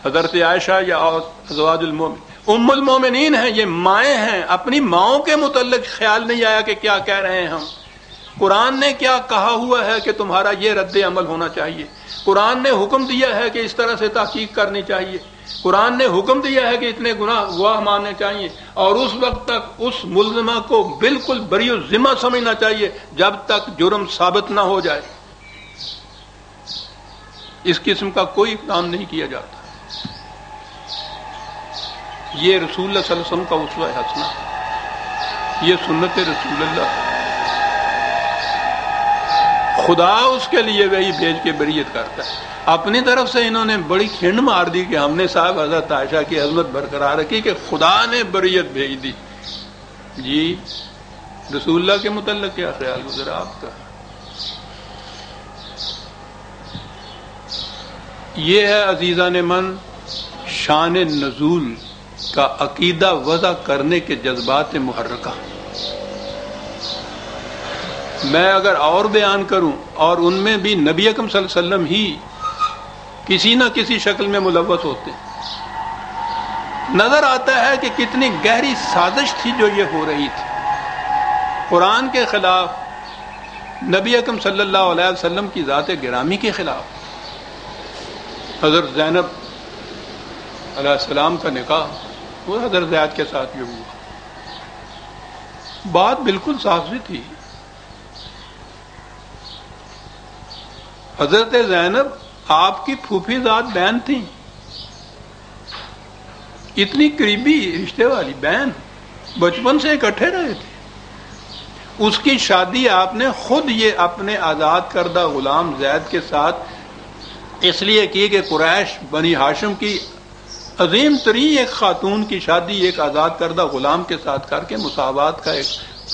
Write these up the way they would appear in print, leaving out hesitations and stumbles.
حضرت عائشہ یا ازواج ام المومنین ہیں، یہ مائیں ہیں، اپنی ماؤں کے متعلق خیال نہیں آیا کہ کیا کہہ رہے ہیں ہم، قرآن نے کیا کہا ہوا ہے کہ تمہارا یہ رد عمل ہونا چاہیے، قرآن نے حکم دیا ہے کہ اس طرح سے تحقیق کرنی چاہیے، قرآن نے حکم دیا ہے کہ اتنے گواہ ماننے چاہیے، اور اس وقت تک اس ملزمہ کو بالکل بری الذمہ سمجھنا چاہیے جب تک جرم ثابت نہ ہو جائے۔ اس قسم کا کوئی اقدام نہیں کیا جاتا۔ یہ رسول اللہ صلی اللہ علیہ وسلم کا اسوہ حسنہ ہے، یہ سنت رسول اللہ ہے۔ خدا اس کے لیے وہی بھیج کے بریت کرتا ہے۔ اپنی طرف سے انہوں نے بڑی کھنڈ مار دی کہ ہم نے صاحب حضرت عائشہ کی عظمت برقرار رکھی کہ خدا نے بریت بھیج دی۔ جی رسول اللہ کے متعلق کیا خیال گزرا آپ کا؟ یہ ہے عزیزان من شان نزول کا عقیدہ وضع کرنے کے جذبات محرکہ۔ میں اگر اور بیان کروں، اور ان میں بھی نبی اکرم صلی اللہ علیہ وسلم ہی کسی نہ کسی شکل میں ملوث ہوتے ہیں، نظر آتا ہے کہ کتنی گہری سازش تھی جو یہ ہو رہی تھی قرآن کے خلاف، نبی اکرم صلی اللہ علیہ وسلم کی ذات گرامی کے خلاف۔ حضرت زینب علیہ السلام کا نکاح وہ حضرت زید کے ساتھ جو ہوا، بات بالکل صاف سی تھی۔ حضرت زینب آپ کی پھوپھی ذات بہن تھی، اتنی قریبی رشتے والی بہن، بچپن سے اکٹھے رہے تھے۔ اس کی شادی آپ نے خود یہ اپنے آزاد کردہ غلام زید کے ساتھ اس لیے کی کہ قریش بنی ہاشم کی عظیم ترین ایک خاتون کی شادی ایک آزاد کردہ غلام کے ساتھ کر کے مساوات کا ایک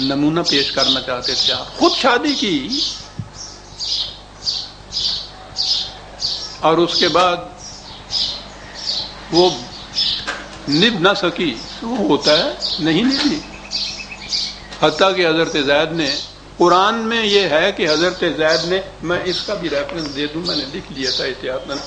نمونہ پیش کرنا چاہتے تھے۔ آپ خود شادی کی، اور اس کے بعد وہ نبھ نہ سکی، وہ ہوتا ہے نہیں نبھی، حتیٰ کہ حضرت زید نے، قرآن میں یہ ہے کہ حضرت زید نے، میں اس کا بھی ریفرنس دے دوں، میں نے لکھ لیا تھا احتیاطاً،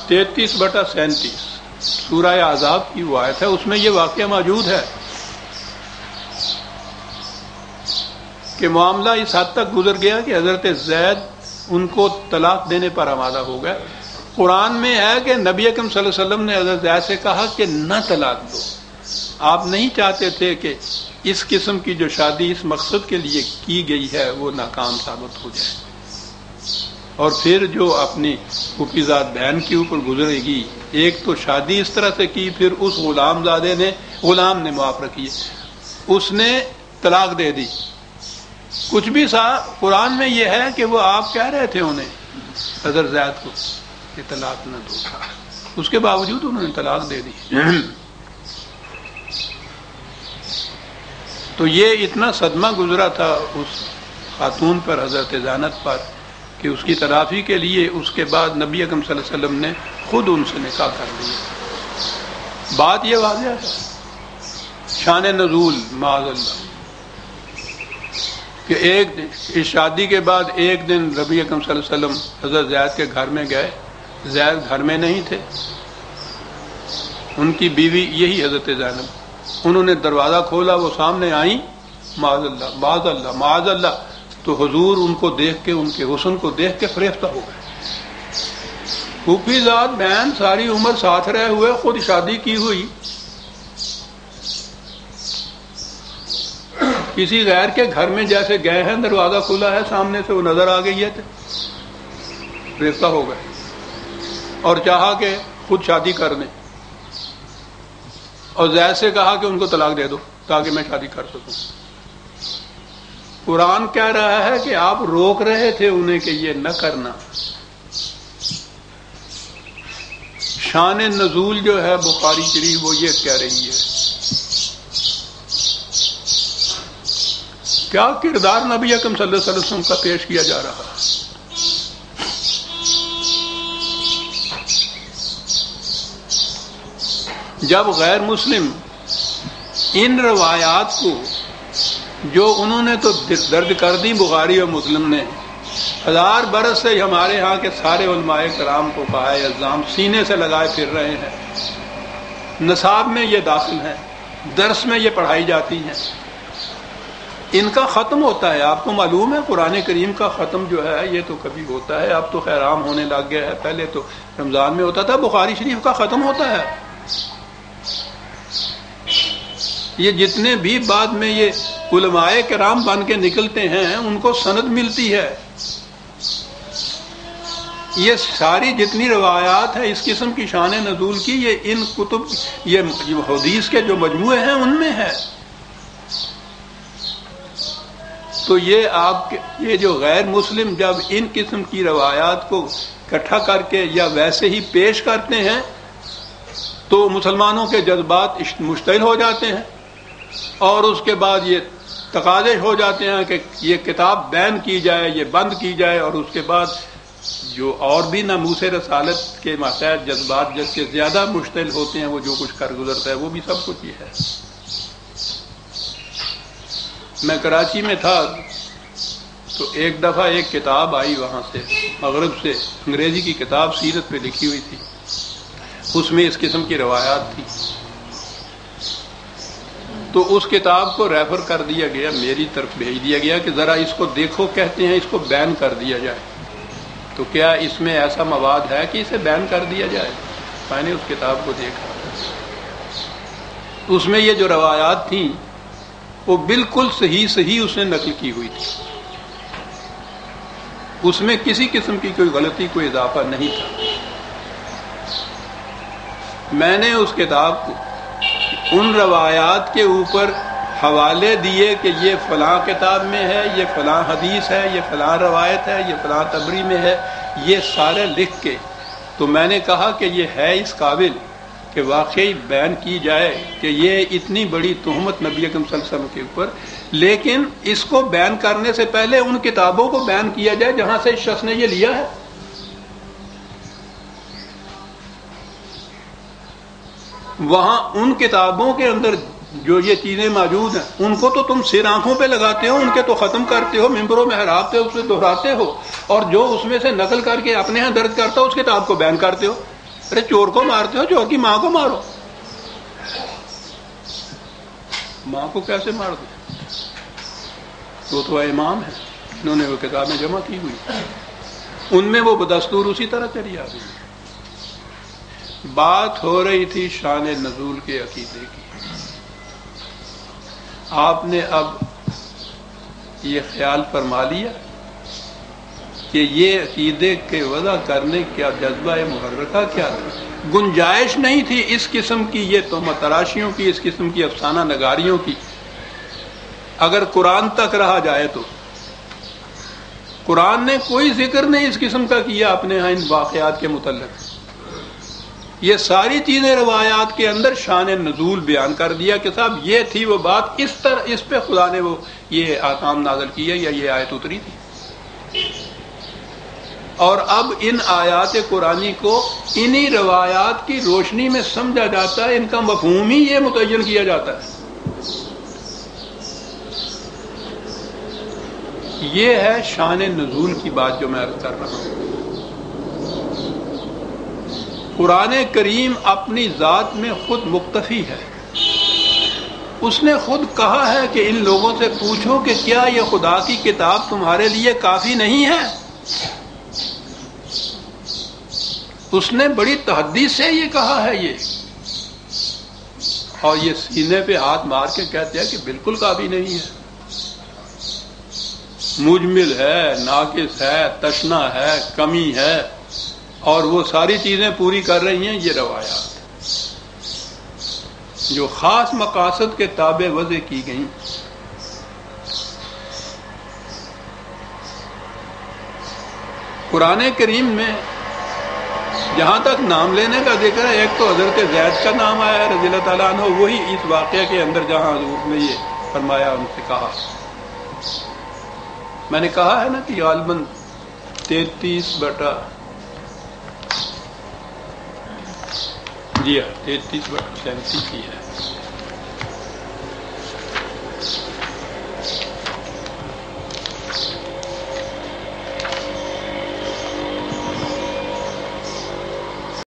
33/37 سورہ احزاب کی وہ آیت ہے، اس میں یہ واقعہ موجود ہے کہ معاملہ اس حد تک گزر گیا کہ حضرت زید ان کو طلاق دینے پر آمادہ ہو گئے۔ قرآن میں ہے کہ نبی اکرم صلی اللہ علیہ وسلم نے حضرت زید سے کہا کہ نہ طلاق دو، آپ نہیں چاہتے تھے کہ اس قسم کی جو شادی اس مقصد کے لیے کی گئی ہے وہ ناکام ثابت ہو جائے۔ اور پھر جو اپنی پھوپھی زاد بہن کے اوپر گزرے گی، ایک تو شادی اس طرح سے کی، پھر اس غلام نے معاف رکھی، اس نے طلاق دے دی۔ کچھ بھی قرآن میں یہ ہے کہ وہ آپ کہہ رہے تھے انہیں، حضرت زید کو، کہ طلاق نہ دو، اس کے باوجود انہوں نے طلاق دے دی۔ تو یہ اتنا صدمہ گزرا تھا اس خاتون پر، حضرت زینب پر، کہ اس کی تلافی کے لیے اس کے بعد نبی اکرم صلی اللہ علیہ وسلم نے خود ان سے نکاح کر لیا۔ بات یہ واضح ہے، شان نزول معاذ اللہ، کہ ایک دن اس شادی کے بعد ایک دن نبی اکرم صلی اللہ علیہ وسلم حضرت زید کے گھر میں گئے، زید گھر میں نہیں تھے، ان کی بیوی یہی حضرت زینب، انہوں نے دروازہ کھولا، وہ سامنے آئیں، معاذ اللہ معاذ اللہ معاذ اللہ، تو حضور ان کو دیکھ کے، ان کے حسن کو دیکھ کے فریفتہ ہو گئے۔ پھوپھی ذات بہن ساری عمر ساتھ رہے ہوئے، خود شادی کی ہوئی، کسی غیر کے گھر میں جیسے گئے ہیں، دروازہ کھلا ہے، سامنے سے وہ نظر آ گئی ہے، فریفتہ ہو گئے اور چاہا کہ خود شادی کر دیں، اور زید سے کہا کہ ان کو طلاق دے دو تاکہ میں شادی کر سکوں۔ قرآن کہہ رہا ہے کہ آپ روک رہے تھے انہیں کہ یہ نہ کرنا۔ شان نزول جو ہے بخاری شریف وہ یہ کہہ رہی ہے۔ کیا کردار نبی اکرم صلی اللہ علیہ وسلم کا پیش کیا جا رہا ہے؟ جب غیر مسلم ان روایات کو، جو انہوں نے تو درج کر دی بخاری اور مسلم نے، 1000 برس سے ہمارے ہاں کے سارے علماء کرام کو فقہائے اعظام سینے سے لگائے پھر رہے ہیں، نصاب میں یہ داخل ہیں، درس میں یہ پڑھائی جاتی ہیں، ان کا ختم ہوتا ہے۔ آپ کو معلوم ہے قرآن کریم کا ختم جو ہے یہ تو کبھی ہوتا ہے، اب تو خیر عام ہونے لگ گیا ہے، پہلے تو رمضان میں ہوتا تھا۔ بخاری شریف کا ختم ہوتا ہے۔ یہ جتنے بھی بعد میں یہ علماء کرام بن کے نکلتے ہیں ان کو سند ملتی ہے۔ یہ ساری جتنی روایات ہیں اس قسم کی شان نزول کی، یہ ان کتب، یہ حدیث کے جو مجموعے ہیں ان میں ہے۔ تو یہ آپ یہ جو غیر مسلم جب ان قسم کی روایات کو اکٹھا کر کے یا ویسے ہی پیش کرتے ہیں تو مسلمانوں کے جذبات مشتعل ہو جاتے ہیں، اور اس کے بعد یہ تقاضے ہو جاتے ہیں کہ یہ کتاب بین کی جائے، یہ بند کی جائے، اور اس کے بعد جو اور بھی ناموس رسالت کے ماتحت جذبات جس کے زیادہ مشتعل ہوتے ہیں وہ جو کچھ کر گزرتا ہے وہ بھی سب کچھ یہ ہے۔ میں کراچی میں تھا تو ایک دفعہ ایک کتاب آئی وہاں سے مغرب سے، انگریزی کی کتاب سیرت پہ لکھی ہوئی تھی، اس میں اس قسم کی روایات تھی۔ تو اس کتاب کو ریفر کر دیا گیا، میری طرف بھیج دیا گیا کہ ذرا اس کو دیکھو، کہتے ہیں اس کو بین کر دیا جائے، تو کیا اس میں ایسا مواد ہے کہ اسے بین کر دیا جائے؟ میں نے اس کتاب کو دیکھا، اس میں یہ جو روایات تھیں وہ بالکل صحیح اس نے نقل کی ہوئی تھی، اس میں کسی قسم کی کوئی غلطی، کوئی اضافہ نہیں تھا۔ میں نے اس کتاب کو ان روایات کے اوپر حوالے دیے کہ یہ فلاں کتاب میں ہے، یہ فلاں حدیث ہے، یہ فلاں روایت ہے، یہ فلاں تبری میں ہے، یہ سارے لکھ کے تو میں نے کہا کہ یہ ہے اس قابل کہ واقعی بیان کی جائے کہ یہ اتنی بڑی تہمت نبی اکرم صلی اللہ علیہ وسلم کے اوپر، لیکن اس کو بیان کرنے سے پہلے ان کتابوں کو بیان کیا جائے جہاں سے اس شخص نے یہ لیا ہے۔ وہاں ان کتابوں کے اندر جو یہ چیزیں موجود ہیں ان کو تو تم سر آنکھوں پہ لگاتے ہو، ان کے تو ختم کرتے ہو، ممبروں میں محراب پہ اسے دہراتے ہو، اور جو اس میں سے نقل کر کے اپنے ہاں درج کرتا ہو اس کتاب کو بیان کرتے ہو۔ ارے چور کو مارتے ہو، چور کی ماں کو مارو، ماں کو کیسے مار دو؟ وہ تو امام ہے، انہوں نے وہ کتابیں جمع کی ہوئی، ان میں وہ بدستور اسی طرح چلی آ گئی۔ بات ہو رہی تھی شان نزول کے عقیدے کی، آپ نے اب یہ خیال فرما لیا کہ یہ عقیدے کے وضع کرنے کا جذبہ محرکہ کیا تھا؟ گنجائش نہیں تھی اس قسم کی یہ تہمت تراشیوں کی، اس قسم کی افسانہ نگاریوں کی۔ اگر قرآن تک رہا جائے تو قرآن نے کوئی ذکر نہیں اس قسم کا کیا اپنے ہاں ان واقعات کے متعلق۔ یہ ساری چیزیں روایات کے اندر شان نزول بیان کر دیا کہ صاحب یہ تھی وہ بات، اس طرح اس پہ خدا نے وہ یہ احکام نازل کیا یا یہ آیت اتری تھی۔ اور اب ان آیات قرآنی کو انہی روایات کی روشنی میں سمجھا جاتا ہے، ان کا مفہوم ہی یہ متعین کیا جاتا ہے۔ یہ ہے شان نزول کی بات جو میں عرض کر رہا ہوں۔ قرآن کریم اپنی ذات میں خود مکتفی ہے، اس نے خود کہا ہے کہ ان لوگوں سے پوچھو کہ کیا یہ خدا کی کتاب تمہارے لیے کافی نہیں ہے؟ اس نے بڑی تحدی سے یہ کہا ہے یہ، اور یہ سینے پہ ہاتھ مار کے کہتے ہیں کہ بالکل کافی نہیں ہے، مجمل ہے، ناقص ہے، تشنا ہے، کمی ہے، اور وہ ساری چیزیں پوری کر رہی ہیں یہ روایات جو خاص مقاصد کے تابع وضع کی گئیں۔ قرآن کریم میں جہاں تک نام لینے کا ذکر ہے، ایک تو حضرت زید کا نام آیا ہے رضی اللہ تعالیٰ عنہ، وہی اس واقعے کے اندر جہاں حضور نے یہ فرمایا ان سے کہا۔ میں نے کہا ہے نا کہ غالباً 33/37 کی ہے۔